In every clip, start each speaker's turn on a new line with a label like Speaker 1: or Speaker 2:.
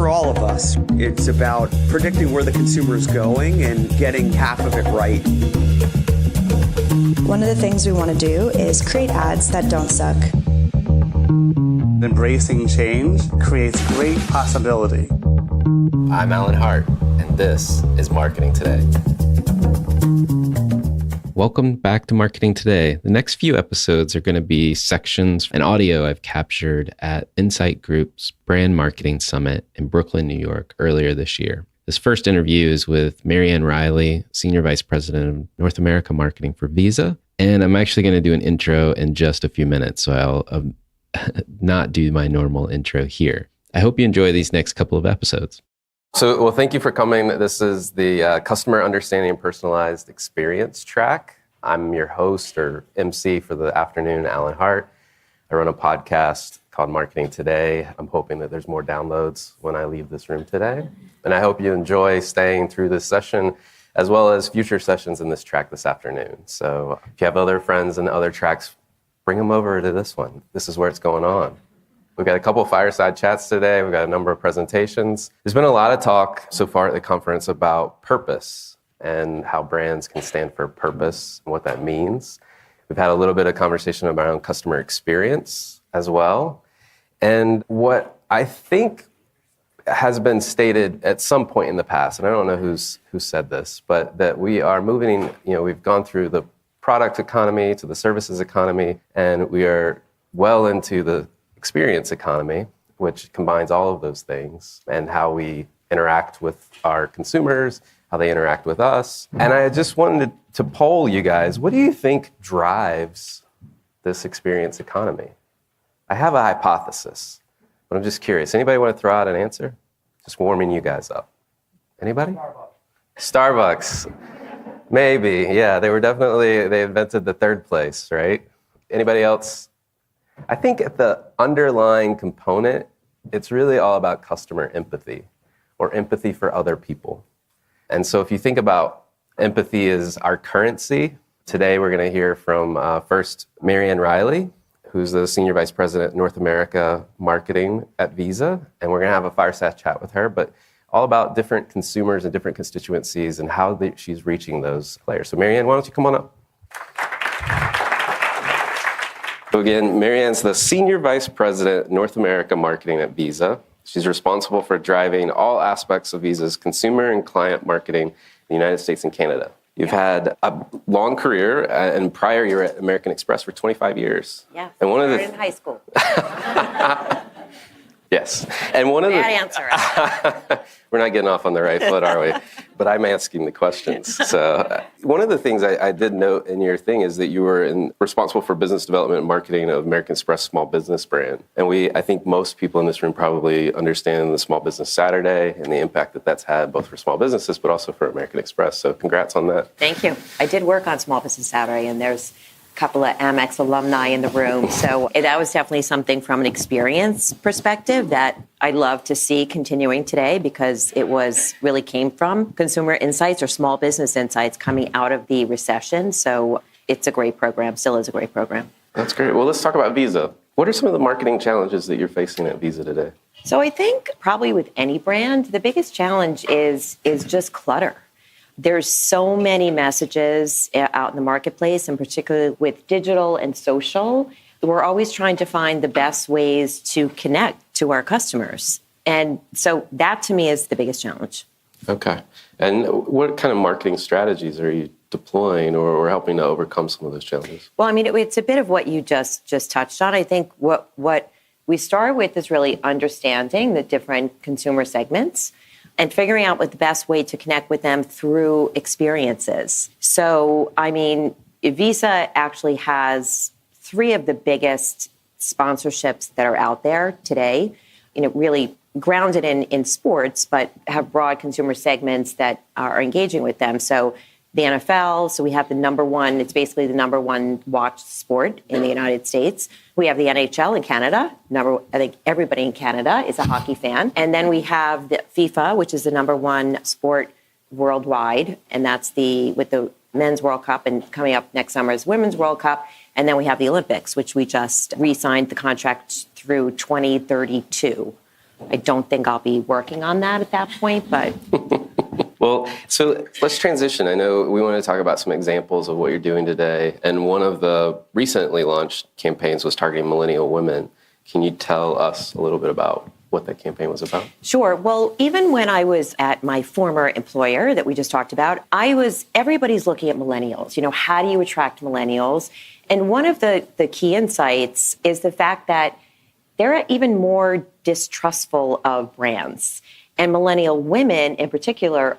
Speaker 1: for all of us. It's about predicting where the consumer is going and getting half of it right.
Speaker 2: One of the things we want to do is create ads that don't suck.
Speaker 3: Embracing change creates great possibility.
Speaker 4: I'm Alan Hart, and this is Marketing Today.
Speaker 5: Welcome back to Marketing Today. The next few episodes are going to be sections and audio I've captured at Insight Group's Brand Marketing Summit in Brooklyn, New York, earlier this year. This first interview is with Ann Reilly, Senior Vice President of North America Marketing for Visa. And I'm actually going to do an intro in just a few minutes, so I'll not do my normal intro here. I hope you enjoy these next couple of episodes.
Speaker 4: Well, thank you for coming. This is the Customer Understanding and Personalized Experience track. I'm your host or MC for the afternoon, Alan Hart. I run a podcast called Marketing Today. I'm hoping that there's more downloads when I leave this room today. And I hope you enjoy staying through this session as well as future sessions in this track this afternoon. So if you have other friends and other tracks, bring them over to this one. This is where it's going on. We've got a couple of fireside chats today. We've got a number of presentations. There's been a lot of talk so far at the conference about purpose and how brands can stand for purpose and what that means. We've had a little bit of conversation around customer experience as well. And what I think has been stated at some point in the past, and I don't know who said this, but that we are moving, we've gone through the product economy to the services economy, and we are well into the experience economy, which combines all of those things and how we interact with our consumers, how they interact with us. And I just wanted to poll you guys, what do you think drives this experience economy? I have a hypothesis, but I'm just curious. Anybody want to throw out an answer? Just warming you guys up. Anybody? Starbucks. Maybe, yeah. They invented the third place, right? Anybody else? I think at the underlying component, it's really all about customer empathy or empathy for other people. And so if you think about empathy as our currency, today we're going to hear from first Ann Reilly, who's the Senior Vice President, North America Marketing at Visa. And we're going to have a fireside chat with her, but all about different consumers and different constituencies and how she's reaching those players. So Ann, why don't you come on up? So again, Ann's the Senior Vice President, North America Marketing at Visa. She's responsible for driving all aspects of Visa's consumer and client marketing in the United States and Canada. You've had a long career, and prior you were at American Express for 25 years.
Speaker 6: Yeah,
Speaker 4: and one of
Speaker 6: in high school.
Speaker 4: Yes. And one of
Speaker 6: Bad answer.
Speaker 4: We're not getting off on the right foot, are we? But I'm asking the questions. So one of the things I did note in your thing is that you were responsible for business development and marketing of American Express small business brand. And I think most people in this room probably understand the Small Business Saturday and the impact that that's had both for small businesses, but also for American Express. So congrats on that.
Speaker 6: Thank you. I did work on Small Business Saturday, and there's couple of Amex alumni in the room. So that was definitely something from an experience perspective that I love to see continuing today, because it really came from consumer insights or small business insights coming out of the recession. So it's a great program, still is a great program.
Speaker 4: That's great. Well, let's talk about Visa. What are some of the marketing challenges that you're facing at Visa today?
Speaker 6: So I think probably with any brand, the biggest challenge is just clutter. There's so many messages out in the marketplace, and particularly with digital and social, we're always trying to find the best ways to connect to our customers. And so that to me is the biggest challenge.
Speaker 4: Okay. And what kind of marketing strategies are you deploying or helping to overcome some of those challenges?
Speaker 6: Well, I mean, it's a bit of what you just touched on. I think what we start with is really understanding the different consumer segments and figuring out what the best way to connect with them through experiences. So, I mean, Visa actually has 3 of the biggest sponsorships that are out there today, really grounded in sports, but have broad consumer segments that are engaging with them. So the NFL, so we have the number one, it's basically the number one watched sport in the United States. We have the NHL in Canada. I think everybody in Canada is a hockey fan. And then we have the FIFA, which is the number one sport worldwide. And that's with the Men's World Cup, and coming up next summer is Women's World Cup. And then we have the Olympics, which we just re-signed the contract through 2032. I don't think I'll be working on that at that point, but...
Speaker 4: Well, so let's transition. I know we want to talk about some examples of what you're doing today. And one of the recently launched campaigns was targeting millennial women. Can you tell us a little bit about what that campaign was about?
Speaker 6: Sure. Well, even when I was at my former employer that we just talked about, everybody's looking at millennials. You know, how do you attract millennials? And one of the key insights is the fact that they're even more distrustful of brands. And millennial women in particular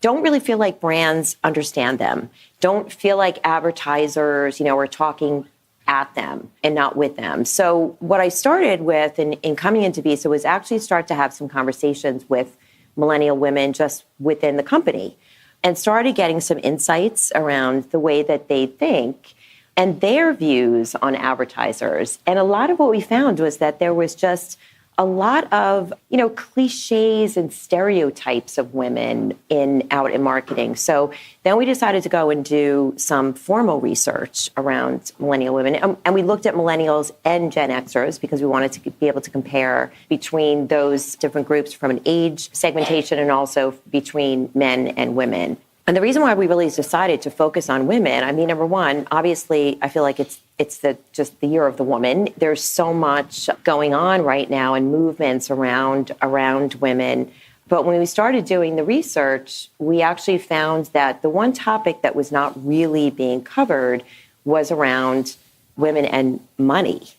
Speaker 6: don't really feel like brands understand them, don't feel like advertisers, are talking at them and not with them. So what I started with in coming into Visa was actually start to have some conversations with millennial women just within the company and started getting some insights around the way that they think and their views on advertisers. And a lot of what we found was that there was just a lot of, cliches and stereotypes of women out in marketing. So then we decided to go and do some formal research around millennial women. And we looked at millennials and Gen Xers because we wanted to be able to compare between those different groups from an age segmentation and also between men and women. And the reason why we really decided to focus on women, number one, obviously, I feel like it's just the year of the woman. There's so much going on right now and movements around women. But when we started doing the research, we actually found that the one topic that was not really being covered was around women and money.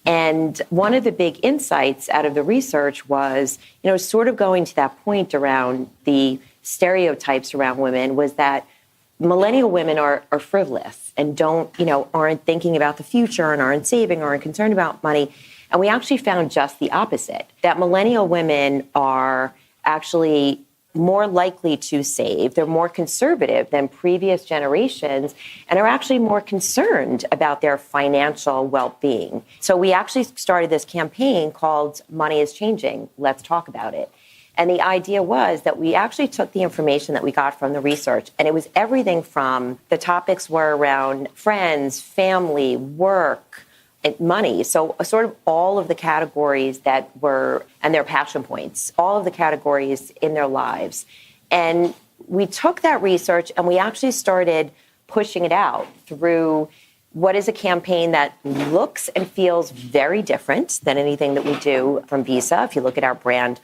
Speaker 6: And one of the big insights out of the research was, sort of going to that point around the stereotypes around women was that millennial women are frivolous and aren't thinking about the future and aren't saving or aren't concerned about money. And we actually found just the opposite, that millennial women are actually more likely to save. They're more conservative than previous generations and are actually more concerned about their financial well-being. So we actually started this campaign called Money is Changing. Let's talk about it. And the idea was that we actually took the information that we got from the research, and it was everything from the topics were around friends, family, work, and money. So sort of all of the categories that were, and their passion points, all of the categories in their lives. And we took that research and we actually started pushing it out through what is a campaign that looks and feels very different than anything that we do from Visa. If you look at our brand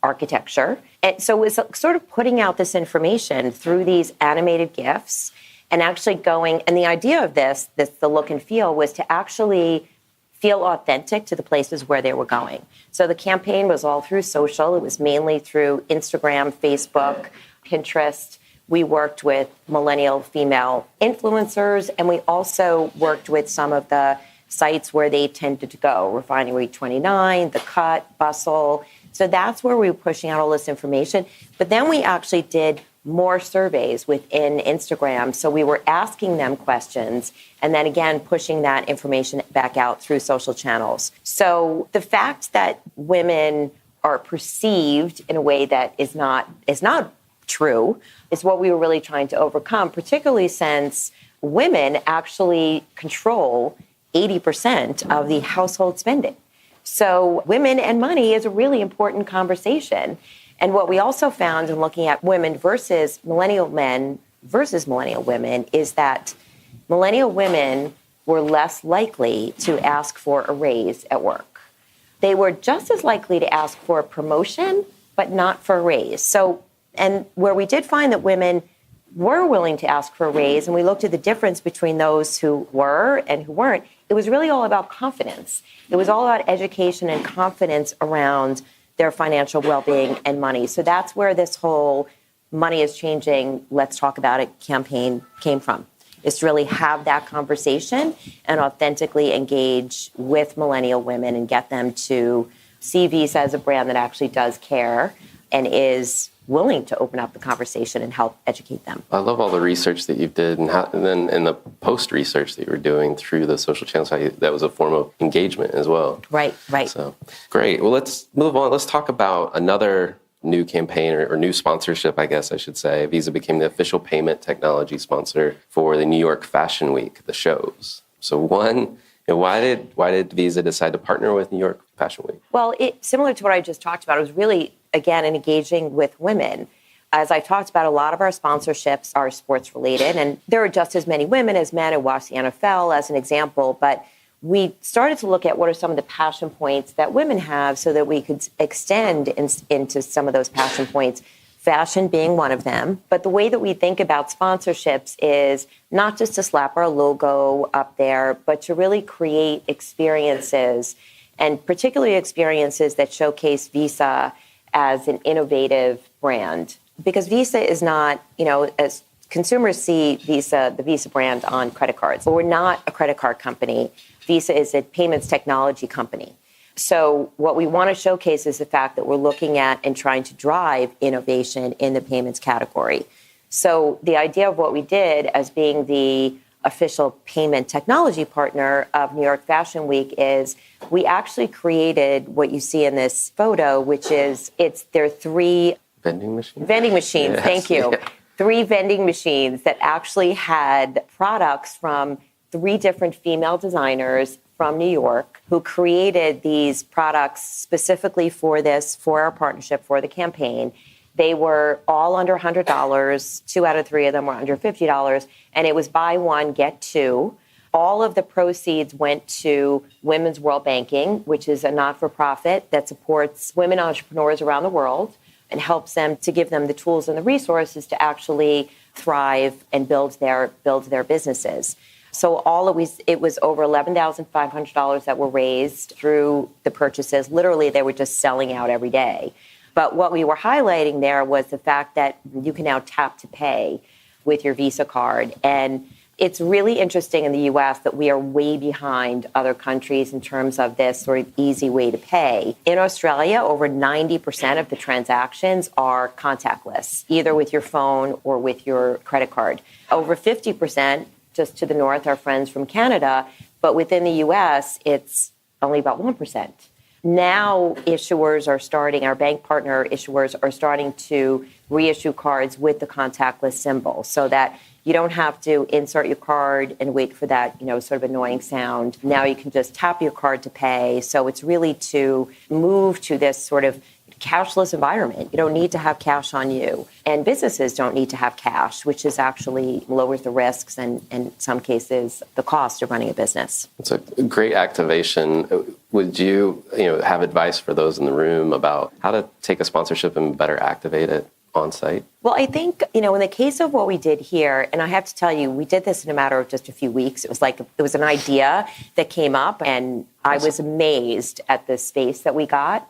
Speaker 6: architecture. And so it was sort of putting out this information through these animated GIFs and actually going, and the idea of the look and feel was to actually feel authentic to the places where they were going. So the campaign was all through social. It was mainly through Instagram, Facebook, Pinterest. We worked with millennial female influencers, and we also worked with some of the sites where they tended to go, Refinery 29, The Cut, Bustle. So that's where we were pushing out all this information. But then we actually did more surveys within Instagram. So we were asking them questions and then again pushing that information back out through social channels. So the fact that women are perceived in a way that is not true is what we were really trying to overcome, particularly since women actually control 80% of the household spending. So women and money is a really important conversation. And what we also found in looking at women versus millennial men versus millennial women is that millennial women were less likely to ask for a raise at work. They were just as likely to ask for a promotion, but not for a raise. So, and where we did find that women were willing to ask for a raise, and we looked at the difference between those who were and who weren't, it was really all about confidence. It was all about education and confidence around their financial well-being and money. So that's where this whole Money is Changing, Let's Talk About It campaign came from, is to really have that conversation and authentically engage with millennial women and get them to see Visa as a brand that actually does care and is willing to open up the conversation and help educate them.
Speaker 4: I love all the research that you did and then in the post-research that you were doing through the social channels, that was a form of engagement as well.
Speaker 6: Right.
Speaker 4: So great. Well, let's move on. Let's talk about another new campaign or new sponsorship, I guess I should say. Visa became the official payment technology sponsor for the New York Fashion Week, the shows. So one, And why did Visa decide to partner with New York Fashion Week?
Speaker 6: Well, similar to what I just talked about, it was really, again, engaging with women. As I talked about, a lot of our sponsorships are sports related, and there are just as many women as men who watch the NFL as an example. But we started to look at what are some of the passion points that women have so that we could extend into some of those passion points, fashion being one of them. But the way that we think about sponsorships is not just to slap our logo up there, but to really create experiences, and particularly experiences that showcase Visa as an innovative brand. Because Visa is not, as consumers see Visa, the Visa brand on credit cards, but we're not a credit card company. Visa is a payments technology company. So what we want to showcase is the fact that we're looking at and trying to drive innovation in the payments category. So the idea of what we did as being the official payment technology partner of New York Fashion Week is we actually created what you see in this photo, which is there are 3
Speaker 4: Vending machines?
Speaker 6: Vending machines,
Speaker 4: Yes.
Speaker 6: thank you.
Speaker 4: Yeah.
Speaker 6: 3 vending machines that actually had products from 3 different female designers from New York who created these products specifically for our partnership, for the campaign. They were all under $100. 2 out of 3 of them were under $50. And it was buy 1, get 2. All of the proceeds went to Women's World Banking, which is a not-for-profit that supports women entrepreneurs around the world and helps them to give them the tools and the resources to actually thrive and build their businesses. So it was over $11,500 that were raised through the purchases. Literally, they were just selling out every day. But what we were highlighting there was the fact that you can now tap to pay with your Visa card. And it's really interesting in the U.S. that we are way behind other countries in terms of this sort of easy way to pay. In Australia, over 90% of the transactions are contactless, either with your phone or with your credit card. Over 50%, just to the north, our friends from Canada, but within the U.S., it's only about 1%. Now, our bank partner issuers are starting to reissue cards with the contactless symbol so that you don't have to insert your card and wait for that, sort of annoying sound. Now you can just tap your card to pay. So it's really to move to this sort of cashless environment. You don't need to have cash on you. And businesses don't need to have cash, which is actually lowers the risks and in some cases, the cost of running a business. It's
Speaker 4: a great activation. Would you, have advice for those in the room about how to take a sponsorship and better activate it on site?
Speaker 6: Well, I think, in the case of what we did here, and I have to tell you, we did this in a matter of just a few weeks. It was an idea that came up and I was amazed at the space that we got.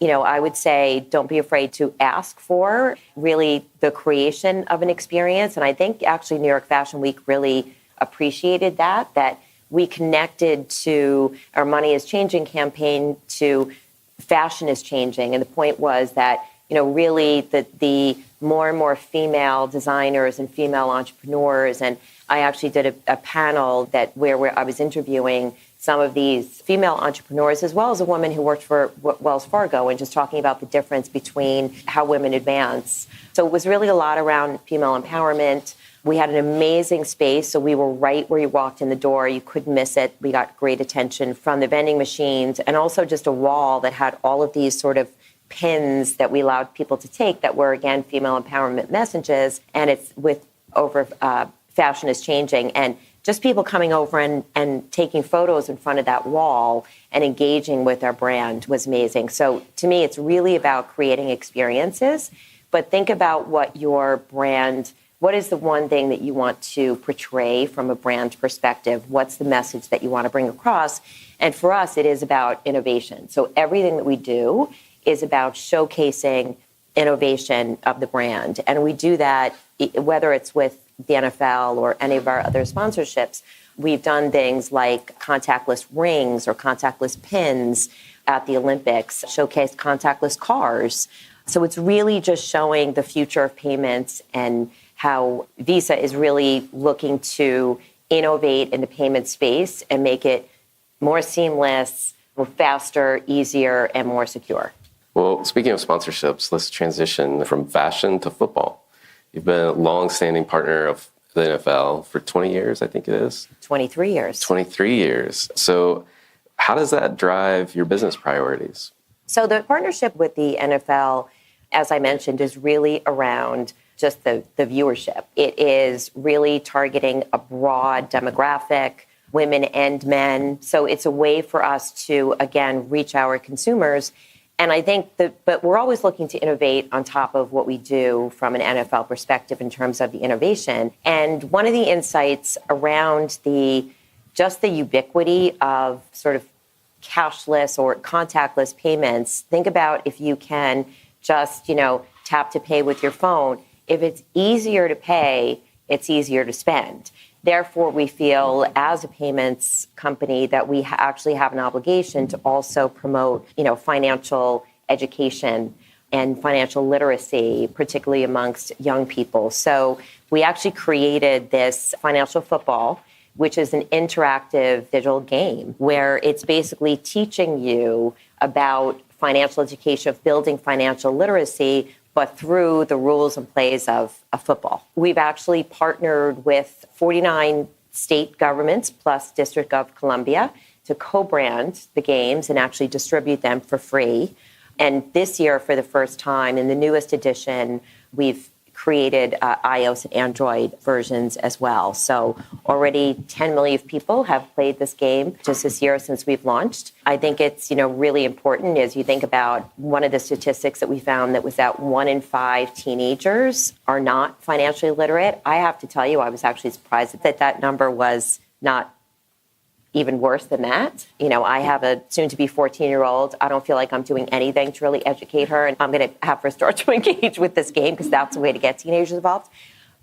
Speaker 6: I would say don't be afraid to ask for really the creation of an experience. And I think actually New York Fashion Week really appreciated that we connected to our Money is Changing campaign to fashion is changing. And the point was that, really the more and more female designers and female entrepreneurs. And I actually did a panel where I was interviewing some of these female entrepreneurs, as well as a woman who worked for Wells Fargo, and just talking about the difference between how women advance. So it was really a lot around female empowerment. We had an amazing space, so we were right where you walked in the door. You couldn't miss it. We got great attention from the vending machines, and also just a wall that had all of these sort of pins that we allowed people to take that were, again, female empowerment messages, and it's fashion is changing. And just people coming over and taking photos in front of that wall and engaging with our brand was amazing. So to me, it's really about creating experiences, but think about what is the one thing that you want to portray from a brand perspective? What's the message that you want to bring across? And for us, it is about innovation. So everything that we do is about showcasing innovation of the brand. And we do that, whether it's with the NFL or any of our other sponsorships. We've done things like contactless rings or contactless pins at the Olympics, showcased contactless cars. So it's really just showing the future of payments and how Visa is really looking to innovate in the payment space and make it more seamless, more faster, easier, and more secure.
Speaker 4: Well, speaking of sponsorships, let's transition from fashion to football. You've been a long-standing partner of the NFL for 20 years, I think it is.
Speaker 6: 23 years.
Speaker 4: 23 years. So how does that drive your business priorities?
Speaker 6: So the partnership with the NFL, as I mentioned, is really around just the viewership. It is really targeting a broad demographic, women and men. So it's a way for us to, again, reach our consumers. And I think but we're always looking to innovate on top of what we do from an NFL perspective in terms of the innovation. And one of the insights around just the ubiquity of sort of cashless or contactless payments, think about if you can just, tap to pay with your phone. If it's easier to pay, it's easier to spend. Therefore, we feel as a payments company that we actually have an obligation to also promote, financial education and financial literacy, particularly amongst young people. So we actually created this financial football, which is an interactive digital game where it's basically teaching you about financial education, of building financial literacy, but through the rules and plays of football. We've actually partnered with 49 state governments plus District of Columbia to co-brand the games and actually distribute them for free. And this year, for the first time, in the newest edition, we've created iOS and Android versions as well. So already 10 million people have played this game just this year since we've launched. I think it's, really important as you think about one of the statistics that we found that was that 1 in 5 teenagers are not financially literate. I have to tell you, I was actually surprised that number was not even worse than that. I have a soon-to-be 14-year-old. I don't feel like I'm doing anything to really educate her, and I'm going to have her start to engage with this game because that's the way to get teenagers involved.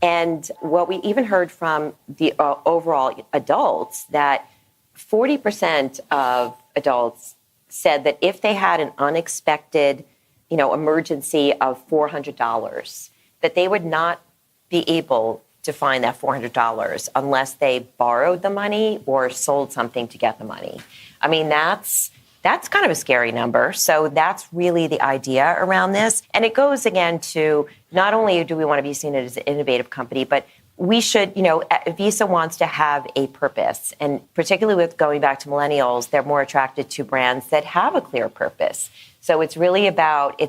Speaker 6: And what we even heard from the overall adults, that 40% of adults said that if they had an unexpected, emergency of $400, that they would not be able to find that $400 unless they borrowed the money or sold something to get the money. I mean, that's kind of a scary number. So that's really the idea around this. And it goes again to not only do we want to be seen as an innovative company, but we should, Visa wants to have a purpose. And particularly with going back to millennials, they're more attracted to brands that have a clear purpose. So it's really about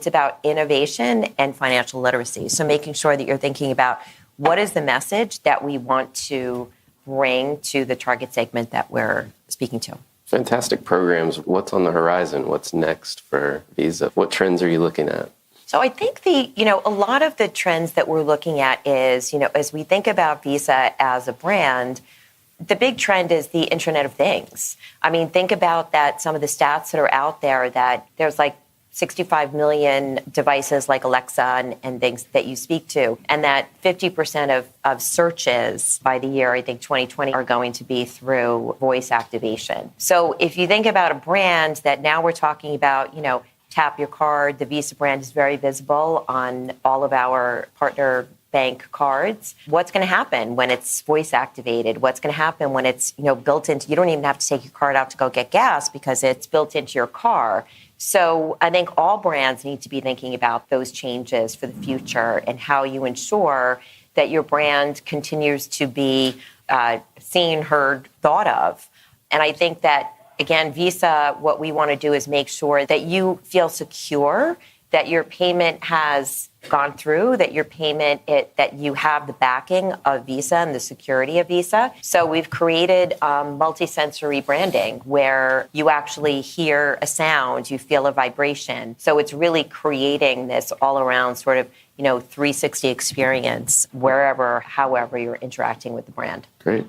Speaker 6: innovation and financial literacy. So making sure that you're thinking about what is the message that we want to bring to the target segment that we're speaking to.
Speaker 4: Fantastic programs. What's on the horizon? What's next for Visa? What trends are you looking at?
Speaker 6: So I think a lot of the trends that we're looking at is, as we think about Visa as a brand, the big trend is the Internet of Things. I mean, think about that, some of the stats that are out there, that there's like 65 million devices like Alexa and things that you speak to, and that 50% of searches by the year, I think 2020, are going to be through voice activation. So if you think about a brand that now we're talking about, tap your card, the Visa brand is very visible on all of our partner bank cards. What's going to happen when it's voice activated? What's going to happen when it's, built into, you don't even have to take your card out to go get gas because it's built into your car. So I think all brands need to be thinking about those changes for the future and how you ensure that your brand continues to be seen, heard, thought of. And I think that, again, Visa, what we want to do is make sure that you feel secure, that your payment has gone through, that your payment, that you have the backing of Visa and the security of Visa. So we've created multi-sensory branding where you actually hear a sound, you feel a vibration. So it's really creating this all around sort of, 360 experience wherever, however you're interacting with the brand.
Speaker 4: Great.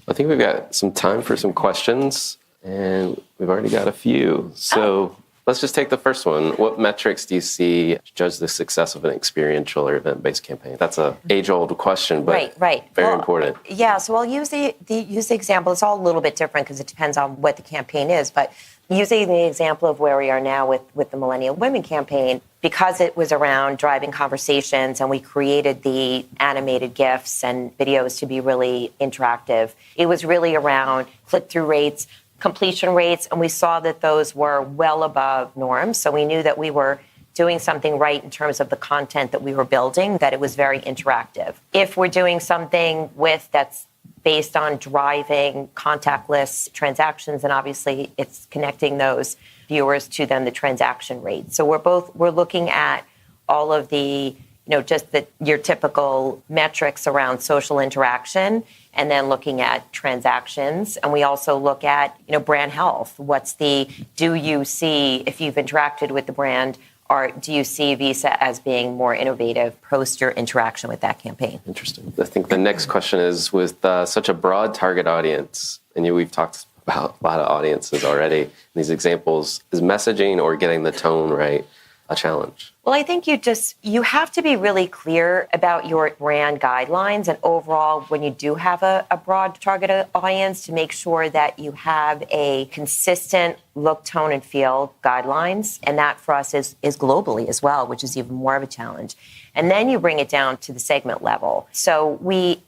Speaker 4: I think we've got some time for some questions, and we've already got a few. So let's just take the first one. What metrics do you see to judge the success of an experiential or event-based campaign? That's an age-old question, but very important.
Speaker 6: Yeah, so I'll use the example. It's all a little bit different because it depends on what the campaign is, but using the example of where we are now with the Millennial Women campaign, because it was around driving conversations and we created the animated GIFs and videos to be really interactive, it was really around click-through rates, completion rates, and we saw that those were well above norms. So we knew that we were doing something right in terms of the content that we were building, that it was very interactive. If we're doing something that's based on driving contactless transactions, and obviously it's connecting those viewers to then the transaction rate. So we're looking at all of the, your typical metrics around social interaction, and then looking at transactions. And we also look at, brand health. Do you see, if you've interacted with the brand, or do you see Visa as being more innovative post your interaction with that campaign?
Speaker 4: Interesting. I think the next question is, with such a broad target audience, and we've talked about a lot of audiences already in these examples, is messaging or getting the tone right a challenge?
Speaker 6: Well, I think you have to be really clear about your brand guidelines, and overall, when you do have a broad target audience, to make sure that you have a consistent look, tone, and feel guidelines. And that for us is globally as well, which is even more of a challenge. And then you bring it down to the segment level. So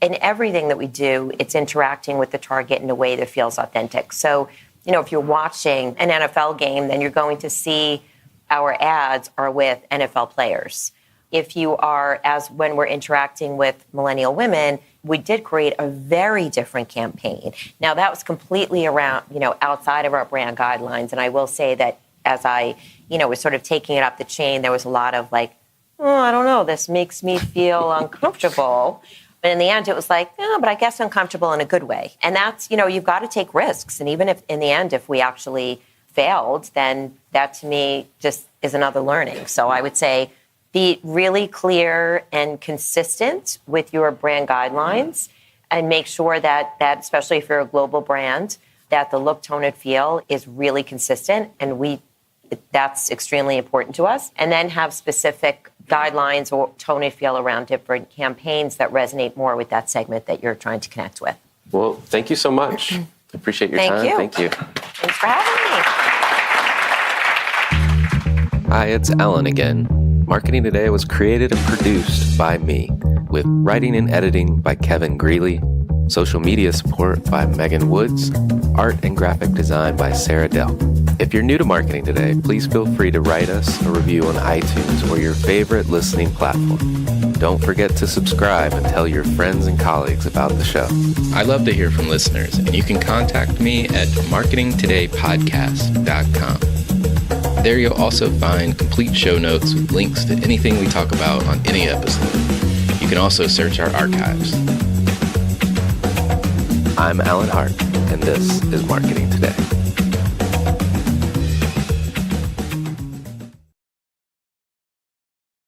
Speaker 6: in everything that we do, it's interacting with the target in a way that feels authentic. So, if you're watching an NFL game, then you're going to see our ads are with NFL players. If you are, when we're interacting with millennial women, we did create a very different campaign. Now, that was completely around, outside of our brand guidelines. And I will say that as I, was sort of taking it up the chain, there was a lot of I don't know, this makes me feel uncomfortable. But in the end, it was but I guess uncomfortable in a good way. And that's, you've got to take risks. And even if in the end, if we actually failed, then that to me just is another learning. So I would say be really clear and consistent with your brand guidelines, and make sure that especially if you're a global brand, that the look, tone, and feel is really consistent. And that's extremely important to us. And then have specific guidelines or tone and feel around different campaigns that resonate more with that segment that you're trying to connect with.
Speaker 4: Well, thank you so much. I appreciate your time. Thank you.
Speaker 6: Thanks for having me.
Speaker 5: Hi, it's Alan again. Marketing Today was created and produced by me, with writing and editing by Kevin Greeley, social media support by Megan Woods, art and graphic design by Sarah Dell. If you're new to Marketing Today, please feel free to write us a review on iTunes or your favorite listening platform. Don't forget to subscribe and tell your friends and colleagues about the show. I love to hear from listeners, and you can contact me at marketingtodaypodcast.com. There you'll also find complete show notes with links to anything we talk about on any episode. You can also search our archives. I'm Alan Hart, and this is Marketing Today.